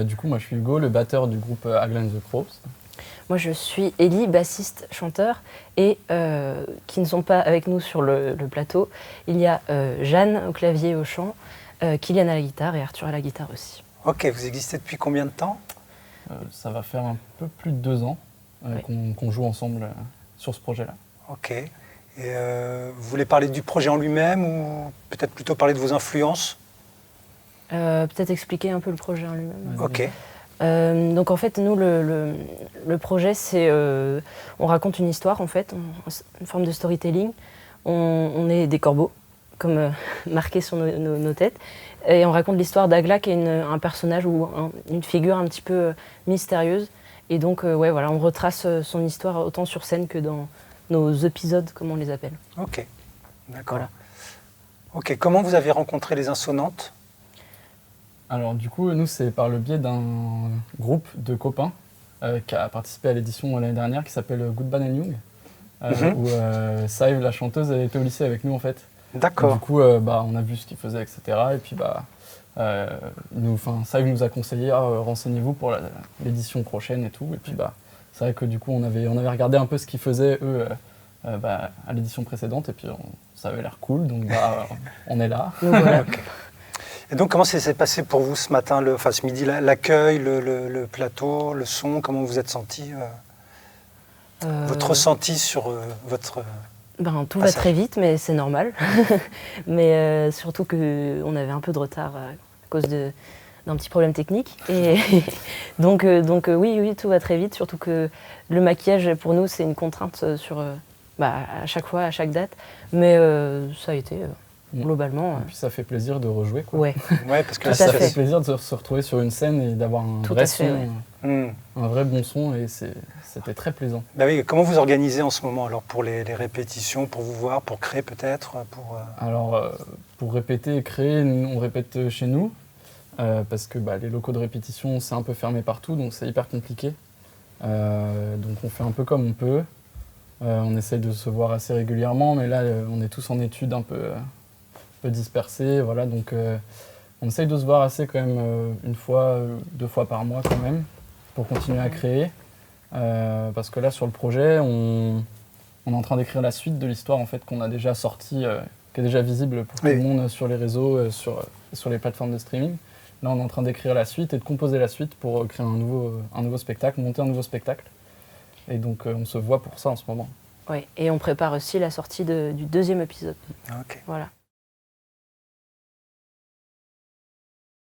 Du coup, moi je suis Hugo, le batteur du groupe Agla and the Crows. Moi, je suis Ellie, bassiste, chanteur, et qui ne sont pas avec nous sur le plateau. Il y a Jeanne au clavier et au chant, Kylian à la guitare et Arthur à la guitare aussi. Ok, vous existez depuis combien de temps? Ça va faire un peu plus de 2 ans qu'on joue ensemble sur ce projet-là. Ok. Et vous voulez parler du projet en lui-même ou peut-être plutôt parler de vos influences? Peut-être expliquer un peu le projet en lui-même. Ok. Donc en fait, nous, le projet, c'est... on raconte une histoire, en fait, une forme de storytelling. On est des corbeaux, comme marqué sur nos têtes. Et on raconte l'histoire d'Agla, qui est un personnage ou une figure un petit peu mystérieuse. Et donc, ouais, voilà, on retrace son histoire autant sur scène que dans nos épisodes, comme on les appelle. Ok, d'accord. Voilà. Ok, comment vous avez rencontré les Insonantes? Alors du coup, nous c'est par le biais d'un groupe de copains qui a participé à l'édition l'année dernière qui s'appelle Good Bad and Young, où Saïve, la chanteuse, elle était au lycée avec nous en fait. D'accord. Du coup, on a vu ce qu'ils faisaient, etc. Et puis Saïve nous a conseillé renseignez-vous pour l'édition prochaine et tout. Et puis c'est vrai que du coup on avait regardé un peu ce qu'ils faisaient eux à l'édition précédente et puis ça avait l'air cool, donc on est là. Donc, voilà. Ok. Et donc, comment ça s'est passé pour vous ce matin, ce midi, l'accueil, le plateau, le son? Comment vous êtes senti votre ressenti sur votre Tout va très vite, mais c'est normal. Mais surtout qu'on avait un peu de retard à cause d'un petit problème technique. Et donc oui, tout va très vite, surtout que le maquillage, pour nous, c'est une contrainte à chaque fois, à chaque date. Mais ça a été... globalement. Et puis ça fait plaisir de rejouer, quoi. Ouais. Ouais, parce que ça fait plaisir de se retrouver sur une scène et d'avoir un vrai son, ouais. Un vrai bon son, et c'était très plaisant. Bah oui, comment vous organisez en ce moment alors pour les répétitions, pour vous voir, pour créer peut-être Alors pour répéter et créer, on répète chez nous parce que les locaux de répétition c'est un peu fermé partout, donc c'est hyper compliqué. Donc on fait un peu comme on peut. On essaye de se voir assez régulièrement, mais là on est tous en études un peu dispersés, voilà, donc on essaye de se voir assez quand même 1 fois, 2 fois par mois quand même, pour continuer à créer. Parce que là sur le projet, on est en train d'écrire la suite de l'histoire en fait qu'on a déjà sortie, qui est déjà visible pour tout le monde sur les réseaux, sur les plateformes de streaming. Là on est en train d'écrire la suite et de composer la suite pour créer un nouveau spectacle, monter un nouveau spectacle. Et donc on se voit pour ça en ce moment. Oui, et on prépare aussi la sortie du 2e épisode. Ok. Voilà.